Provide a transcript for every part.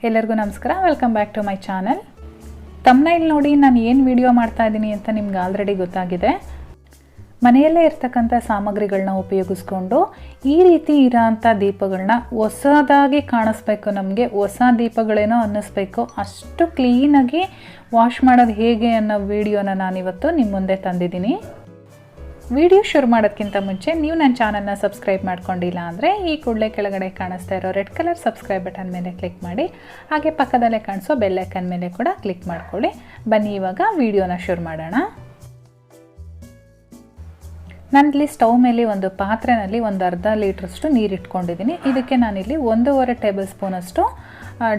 ಎಲ್ಲರಿಗೂ ನಮಸ್ಕಾರ. Welcome back to my channel. Thumbnail ನೋಡಿ ನಾನು ಏನು ವಿಡಿಯೋ ಮಾಡ್ತಾ ಇದ್ದೀನಿ ಅಂತ ನಿಮ್ಗೆ ಆಲ್ರೆಡಿ ಗೊತ್ತಾಗಿದೆ. ಮನೆಯಲ್ಲೇ ಇರ್ತಕ್ಕಂಥ ಸಾಮಗ್ರಿಗಳನ್ನ ಉಪಯೋಗಿಸ್ಕೊಂಡು ಈ ರೀತಿ ಇರೋಂಥ ದೀಪಗಳನ್ನ ಹೊಸದಾಗಿ ಕಾಣಿಸ್ಬೇಕು, ನಮಗೆ ಹೊಸ ದೀಪಗಳೇನೋ ಅನ್ನಿಸ್ಬೇಕು, ಅಷ್ಟು ಕ್ಲೀನಾಗಿ ವಾಶ್ ಮಾಡೋದು ಹೇಗೆ ಅನ್ನೋ ವಿಡಿಯೋನ ನಾನಿವತ್ತು ನಿಮ್ಮ ಮುಂದೆ ತಂದಿದ್ದೀನಿ. ವಿಡಿಯೋ ಶುರು ಮಾಡೋದಕ್ಕಿಂತ ಮುಂಚೆ ನೀವು ನನ್ನ ಚಾನಲ್ನ ಸಬ್ಸ್ಕ್ರೈಬ್ ಮಾಡ್ಕೊಂಡಿಲ್ಲ ಅಂದರೆ ಈ ಕೂಡಲೇ ಕೆಳಗಡೆ ಕಾಣಿಸ್ತಾ ಇರೋ ರೆಡ್ ಕಲರ್ ಸಬ್ಸ್ಕ್ರೈಬ್ ಬಟನ್ ಮೇಲೆ ಕ್ಲಿಕ್ ಮಾಡಿ, ಹಾಗೆ ಪಕ್ಕದಲ್ಲೇ ಕಾಣಿಸೋ ಬೆಲ್ ಐಕನ್ ಮೇಲೆ ಕೂಡ ಕ್ಲಿಕ್ ಮಾಡ್ಕೊಳ್ಳಿ. ಬನ್ನಿ ಇವಾಗ ವಿಡಿಯೋನ ಶುರು ಮಾಡೋಣ. ನಾನಿಲ್ಲಿ ಸ್ಟವ್ ಮೇಲೆ ಒಂದು ಪಾತ್ರೆಯಲ್ಲಿ ಒಂದು ಅರ್ಧ ಲೀಟ್ರಷ್ಟು ನೀರು ಇಟ್ಕೊಂಡಿದ್ದೀನಿ. ಇದಕ್ಕೆ ನಾನಿಲ್ಲಿ 1.5 ಟೇಬಲ್ ಸ್ಪೂನಷ್ಟು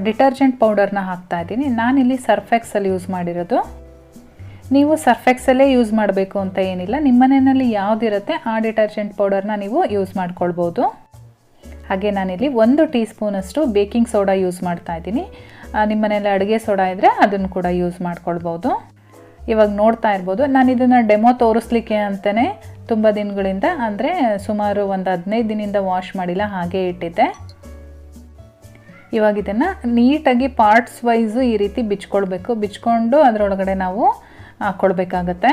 ಡಿಟರ್ಜೆಂಟ್ ಪೌಡರ್ನ ಹಾಕ್ತಾ ಇದ್ದೀನಿ. ನಾನಿಲ್ಲಿ ಸರ್ಫೆಕ್ಸಲ್ಲಿ ಯೂಸ್ ಮಾಡಿರೋದು. ನೀವು ಸರ್ಫೆಕ್ಸಲ್ಲೇ ಯೂಸ್ ಮಾಡಬೇಕು ಅಂತ ಏನಿಲ್ಲ, ನಿಮ್ಮ ಮನೆಯಲ್ಲಿ ಯಾವುದಿರುತ್ತೆ ಆ ಡಿಟರ್ಜೆಂಟ್ ಪೌಡರ್ನ ನೀವು ಯೂಸ್ ಮಾಡ್ಕೊಳ್ಬೋದು. ಹಾಗೆ ನಾನಿಲ್ಲಿ 1 ಟೀ ಸ್ಪೂನಷ್ಟು ಬೇಕಿಂಗ್ ಸೋಡಾ ಯೂಸ್ ಮಾಡ್ತಾ ಇದ್ದೀನಿ. ನಿಮ್ಮ ಮನೆಯಲ್ಲಿ ಅಡುಗೆ ಸೋಡಾ ಇದ್ದರೆ ಅದನ್ನು ಕೂಡ ಯೂಸ್ ಮಾಡ್ಕೊಳ್ಬೋದು. ಇವಾಗ ನೋಡ್ತಾ ಇರ್ಬೋದು, ನಾನು ಇದನ್ನು ಡೆಮೋ ತೋರಿಸ್ಲಿಕ್ಕೆ ಅಂತಲೇ ತುಂಬ ದಿನಗಳಿಂದ, ಅಂದರೆ ಸುಮಾರು ಒಂದು 15 ದಿನದಿಂದ ವಾಶ್ ಮಾಡಿಲ್ಲ, ಹಾಗೆ ಇಟ್ಟಿದ್ದೆ. ಇವಾಗ ಇದನ್ನು ನೀಟಾಗಿ ಪಾರ್ಟ್ಸ್ ವೈಸು ಈ ರೀತಿ ಬಿಚ್ಕೊಳ್ಬೇಕು. ಬಿಚ್ಕೊಂಡು ಅದರೊಳಗಡೆ ನಾವು ಹಾಕ್ಕೊಳ್ಬೇಕಾಗತ್ತೆ.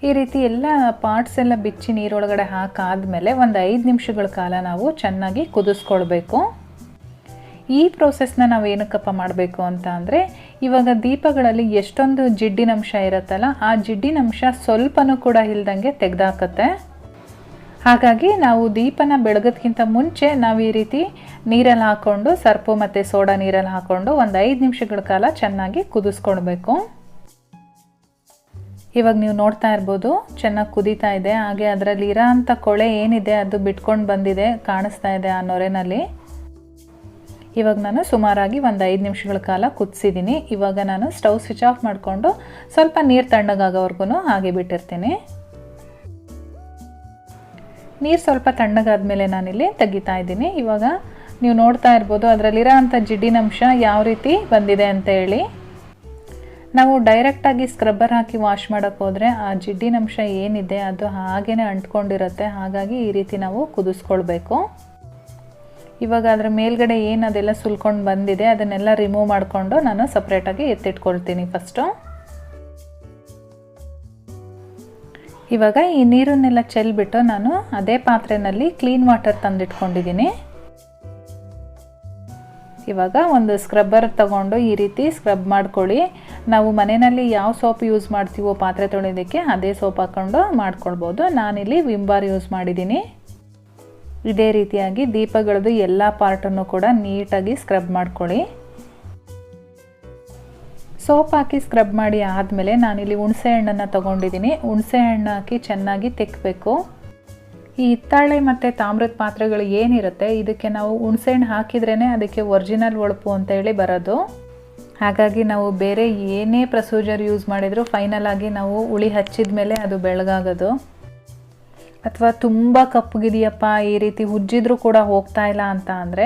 ಈ ರೀತಿ ಎಲ್ಲ ಪಾರ್ಟ್ಸ್ ಎಲ್ಲ ಬಿಚ್ಚಿ ನೀರೊಳಗಡೆ ಹಾಕಾದ್ಮೇಲೆ ಒಂದು 5 ನಿಮಿಷಗಳ ಕಾಲ ನಾವು ಚೆನ್ನಾಗಿ ಕುದಿಸ್ಕೊಳ್ಬೇಕು. ಈ ಪ್ರೋಸೆಸ್ನ ನಾವು ಏನಕ್ಕಪ್ಪ ಮಾಡಬೇಕು ಅಂತ ಅಂದರೆ, ಇವಾಗ ದೀಪಗಳಲ್ಲಿ ಎಷ್ಟೊಂದು ಜಿಡ್ಡಿನಂಶ ಇರುತ್ತಲ್ಲ, ಆ ಜಿಡ್ಡಿನಂಶ ಸ್ವಲ್ಪನೂ ಕೂಡ ಇಲ್ದಂಗೆ ತೆಗೆದಾಕತ್ತೆ. ಹಾಗಾಗಿ ನಾವು ದೀಪನ ಬೆಳಗೋದಕ್ಕಿಂತ ಮುಂಚೆ ನಾವು ಈ ರೀತಿ ನೀರಲ್ಲಿ ಹಾಕ್ಕೊಂಡು, ಸರ್ಪು ಮತ್ತು ಸೋಡಾ ನೀರಲ್ಲಿ ಹಾಕ್ಕೊಂಡು ಒಂದು 5 ನಿಮಿಷಗಳ ಕಾಲ ಚೆನ್ನಾಗಿ ಕುದಿಸ್ಕೊಳ್ಬೇಕು. ಇವಾಗ ನೀವು ನೋಡ್ತಾ ಇರ್ಬೋದು, ಚೆನ್ನಾಗಿ ಕುದೀತಾ ಇದೆ. ಹಾಗೆ ಅದರಲ್ಲಿ ಇರೋ ಅಂಥ ಕೊಳೆ ಏನಿದೆ ಅದು ಬಿಟ್ಕೊಂಡು ಬಂದಿದೆ, ಕಾಣಿಸ್ತಾ ಇದೆ ಆ ನೊರೆನಲ್ಲಿ. ಇವಾಗ ನಾನು ಸುಮಾರಾಗಿ ಒಂದು 5 ನಿಮಿಷಗಳ ಕಾಲ ಕುದಿಸಿದ್ದೀನಿ. ಇವಾಗ ನಾನು ಸ್ಟವ್ ಸ್ವಿಚ್ ಆಫ್ ಮಾಡಿಕೊಂಡು ಸ್ವಲ್ಪ ನೀರು ತಣ್ಣಗಾಗೋವರೆಗೂ ಹಾಗೆ ಬಿಟ್ಟಿರ್ತೀನಿ. ನೀರು ಸ್ವಲ್ಪ ತಣ್ಣಗಾದ್ಮೇಲೆ ನಾನಿಲ್ಲಿ ತೆಗಿತಾ ಇದ್ದೀನಿ. ಇವಾಗ ನೀವು ನೋಡ್ತಾ ಇರ್ಬೋದು, ಅದರಲ್ಲಿರೋ ಅಂಥ ಜಿಡ್ಡಿನಂಶ ಯಾವ ರೀತಿ ಬಂದಿದೆ ಅಂತ ಹೇಳಿ. ನಾವು ಡೈರೆಕ್ಟಾಗಿ ಸ್ಕ್ರಬ್ಬರ್ ಹಾಕಿ ವಾಶ್ ಮಾಡೋಕ್ಕೆ ಹೋದರೆ ಆ ಜಿಡ್ಡಿನಂಶ ಏನಿದೆ ಅದು ಹಾಗೇ ಅಂಟ್ಕೊಂಡಿರುತ್ತೆ. ಹಾಗಾಗಿ ಈ ರೀತಿ ನಾವು ಕುದಿಸ್ಕೊಳ್ಬೇಕು. ಇವಾಗ ಅದರ ಮೇಲ್ಗಡೆ ಏನು ಅದೆಲ್ಲ ಸುಲ್ಕೊಂಡು ಬಂದಿದೆ ಅದನ್ನೆಲ್ಲ ರಿಮೂವ್ ಮಾಡಿಕೊಂಡು ನಾನು ಸಪ್ರೇಟಾಗಿ ಎತ್ತಿಟ್ಕೊಳ್ತೀನಿ ಫಸ್ಟು. ಇವಾಗ ಈ ನೀರನ್ನೆಲ್ಲ ಚೆಲ್ಬಿಟ್ಟು ನಾನು ಅದೇ ಪಾತ್ರೆಯಲ್ಲಿ ಕ್ಲೀನ್ ವಾಟರ್ ತಂದಿಟ್ಕೊಂಡಿದ್ದೀನಿ. ಇವಾಗ ಒಂದು ಸ್ಕ್ರಬ್ಬರ್ ತಗೊಂಡು ಈ ರೀತಿ ಸ್ಕ್ರಬ್ ಮಾಡ್ಕೊಳ್ಳಿ. ನಾವು ಮನೆಯಲ್ಲಿ ಯಾವ ಸೋಪ್ ಯೂಸ್ ಮಾಡ್ತೀವೋ ಪಾತ್ರೆ ತೊಳೆಯೋದಕ್ಕೆ ಅದೇ ಸೋಪ್ ಹಾಕ್ಕೊಂಡು ಮಾಡ್ಕೊಳ್ಬೋದು. ನಾನಿಲ್ಲಿ ವಿಮ್ ಬಾರ್ ಯೂಸ್ ಮಾಡಿದ್ದೀನಿ. ಇದೇ ರೀತಿಯಾಗಿ ದೀಪಗಳದ್ದು ಎಲ್ಲ ಪಾರ್ಟನ್ನು ಕೂಡ ನೀಟಾಗಿ ಸ್ಕ್ರಬ್ ಮಾಡ್ಕೊಳ್ಳಿ. ಸೋಪ್ ಹಾಕಿ ಸ್ಕ್ರಬ್ ಮಾಡಿ ಆದಮೇಲೆ ನಾನಿಲ್ಲಿ ಹುಣಸೆ ಹಣ್ಣನ್ನು ತೊಗೊಂಡಿದ್ದೀನಿ. ಹುಣಸೆ ಹಣ್ಣು ಹಾಕಿ ಚೆನ್ನಾಗಿ ತೆಕ್ಕಬೇಕು. ಈ ಹಿತ್ತಾಳೆ ಮತ್ತು ತಾಮ್ರದ ಪಾತ್ರೆಗಳು ಏನಿರುತ್ತೆ ಇದಕ್ಕೆ ನಾವು ಹುಣಸೆಹಣ್ಣು ಹಾಕಿದ್ರೇ ಅದಕ್ಕೆ ಒರಿಜಿನಲ್ ಹೊಳಪು ಅಂತೇಳಿ ಬರೋದು. ಹಾಗಾಗಿ ನಾವು ಬೇರೆ ಏನೇ ಪ್ರೊಸೀಜರ್ ಯೂಸ್ ಮಾಡಿದರೂ ಫೈನಲ್ ಆಗಿ ನಾವು ಹುಳಿ ಹಚ್ಚಿದ ಮೇಲೆ ಅದು ಬೆಳಗಾಗೋದು. ಅಥವಾ ತುಂಬ ಕಪ್ಪಗಿದೆಯಪ್ಪ, ಈ ರೀತಿ ಉಜ್ಜಿದ್ರೂ ಕೂಡ ಹೋಗ್ತಾ ಇಲ್ಲ ಅಂತ ಅಂದರೆ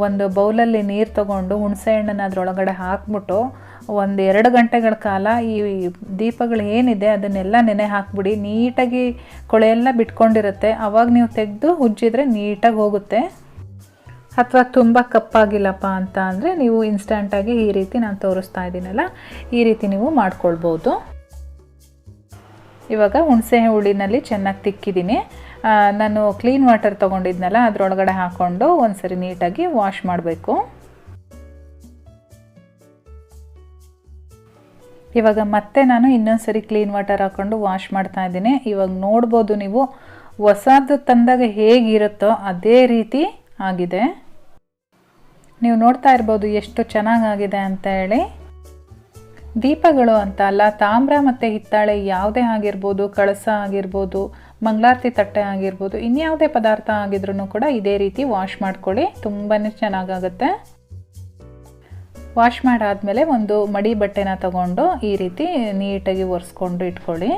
ಒಂದು ಬೌಲಲ್ಲಿ ನೀರು ತೊಗೊಂಡು ಹುಣಸೆ ಹಣ್ಣನ್ನು ಅದರೊಳಗಡೆ ಹಾಕ್ಬಿಟ್ಟು 1-2 ಗಂಟೆಗಳ ಕಾಲ ಈ ದೀಪಗಳು ಏನಿದೆ ಅದನ್ನೆಲ್ಲ ನೆನೆ ಹಾಕ್ಬಿಡಿ. ನೀಟಾಗಿ ಕೊಳೆಯೆಲ್ಲ ಬಿಟ್ಕೊಂಡಿರುತ್ತೆ. ಆವಾಗ ನೀವು ತೆಗೆದು ಉಜ್ಜಿದ್ರೆ ನೀಟಾಗಿ ಹೋಗುತ್ತೆ. ಅಥವಾ ತುಂಬ ಕಪ್ಪಾಗಿಲ್ಲಪ್ಪ ಅಂತ ಅಂದರೆ ನೀವು ಇನ್ಸ್ಟಂಟಾಗಿ ಈ ರೀತಿ ನಾನು ತೋರಿಸ್ತಾ ಇದ್ದೀನಲ್ಲ, ಈ ರೀತಿ ನೀವು ಮಾಡ್ಕೊಳ್ಬೋದು. ಇವಾಗ ಹುಣಸೆ ಹುಳಿನಲ್ಲಿ ಚೆನ್ನಾಗಿ ತಿಕ್ಕಿದ್ದೀನಿ. ನಾನು ಕ್ಲೀನ್ ವಾಟರ್ ತೊಗೊಂಡಿದ್ನಲ್ಲ ಅದರೊಳಗಡೆ ಹಾಕ್ಕೊಂಡು ಒಂದ್ಸರಿ ನೀಟಾಗಿ ವಾಶ್ ಮಾಡಬೇಕು. ಇವಾಗ ಮತ್ತೆ ನಾನು ಇನ್ನೊಂದು ಸರಿ ಕ್ಲೀನ್ ವಾಟರ್ ಹಾಕ್ಕೊಂಡು ವಾಶ್ ಮಾಡ್ತಾ ಇದ್ದೀನಿ. ಇವಾಗ ನೋಡ್ಬೋದು ನೀವು, ಹೊಸದು ತಂದಾಗ ಹೇಗಿರುತ್ತೋ ಅದೇ ರೀತಿ ಆಗಿದೆ. ನೀವು ನೋಡ್ತಾ ಇರ್ಬೋದು ಎಷ್ಟು ಚೆನ್ನಾಗಾಗಿದೆ ಅಂತ ಹೇಳಿ. ದೀಪಗಳು ಅಂತ ಅಲ್ಲ, ತಾಮ್ರ ಮತ್ತು ಹಿತ್ತಾಳೆ ಯಾವುದೇ ಆಗಿರ್ಬೋದು, ಕಳಸ ಆಗಿರ್ಬೋದು, ಮಂಗಳಾರತಿ ತಟ್ಟೆ ಆಗಿರ್ಬೋದು, ಇನ್ಯಾವುದೇ ಪದಾರ್ಥ ಆಗಿದ್ರೂ ಕೂಡ ಇದೇ ರೀತಿ ವಾಶ್ ಮಾಡ್ಕೊಳ್ಳಿ, ತುಂಬಾ ಚೆನ್ನಾಗಾಗುತ್ತೆ. ವಾಶ್ ಮಾಡಾದಮೇಲೆ ಒಂದು ಮಡಿ ಬಟ್ಟೆನ ತಗೊಂಡು ಈ ರೀತಿ ನೀಟಾಗಿ ಒರೆಸ್ಕೊಂಡು ಇಟ್ಕೊಳ್ಳಿ.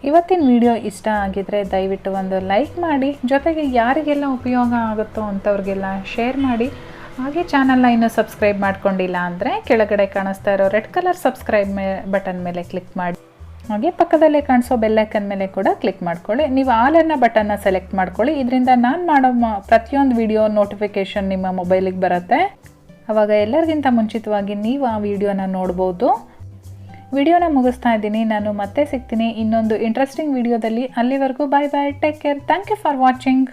ಇವತ್ತಿನ ವಿಡಿಯೋ ಇಷ್ಟ ಆಗಿದರೆ ದಯವಿಟ್ಟು ಒಂದು ಲೈಕ್ ಮಾಡಿ, ಜೊತೆಗೆ ಯಾರಿಗೆಲ್ಲ ಉಪಯೋಗ ಆಗುತ್ತೋ ಅಂಥವ್ರಿಗೆಲ್ಲ ಶೇರ್ ಮಾಡಿ. ಹಾಗೆ ಚಾನಲ್ನ ಇನ್ನೂ ಸಬ್ಸ್ಕ್ರೈಬ್ ಮಾಡ್ಕೊಂಡಿಲ್ಲ ಅಂದರೆ ಕೆಳಗಡೆ ಕಾಣಿಸ್ತಾ ಇರೋ ರೆಡ್ ಕಲರ್ ಸಬ್ಸ್ಕ್ರೈಬ್ ಬಟನ್ ಮೇಲೆ ಕ್ಲಿಕ್ ಮಾಡಿ. ಹಾಗೆ ಪಕ್ಕದಲ್ಲೇ ಕಾಣಿಸೋ ಬೆಲ್ ಐಕನ್ ಮೇಲೆ ಕೂಡ ಕ್ಲಿಕ್ ಮಾಡ್ಕೊಳ್ಳಿ. ನೀವು ಆಲನ್ನ ಬಟನ್ನ ಸೆಲೆಕ್ಟ್ ಮಾಡ್ಕೊಳ್ಳಿ. ಇದರಿಂದ ನಾನು ಮಾಡೋ ಪ್ರತಿಯೊಂದು ವಿಡಿಯೋ ನೋಟಿಫಿಕೇಷನ್ ನಿಮ್ಮ ಮೊಬೈಲಿಗೆ ಬರುತ್ತೆ. ಆವಾಗ ಎಲ್ಲರಿಗಿಂತ ಮುಂಚಿತವಾಗಿ ನೀವು ಆ ವಿಡಿಯೋನ ನೋಡ್ಬೋದು. ವಿಡಿಯೋನ ಮುಗಿಸ್ತಾ ಇದ್ದೀನಿ. ನಾನು ಮತ್ತೆ ಸಿಗ್ತೀನಿ ಇನ್ನೊಂದು ಇಂಟ್ರೆಸ್ಟಿಂಗ್ ವಿಡಿಯೋದಲ್ಲಿ. ಅಲ್ಲಿವರೆಗೂ bye bye, take care, thank you for watching.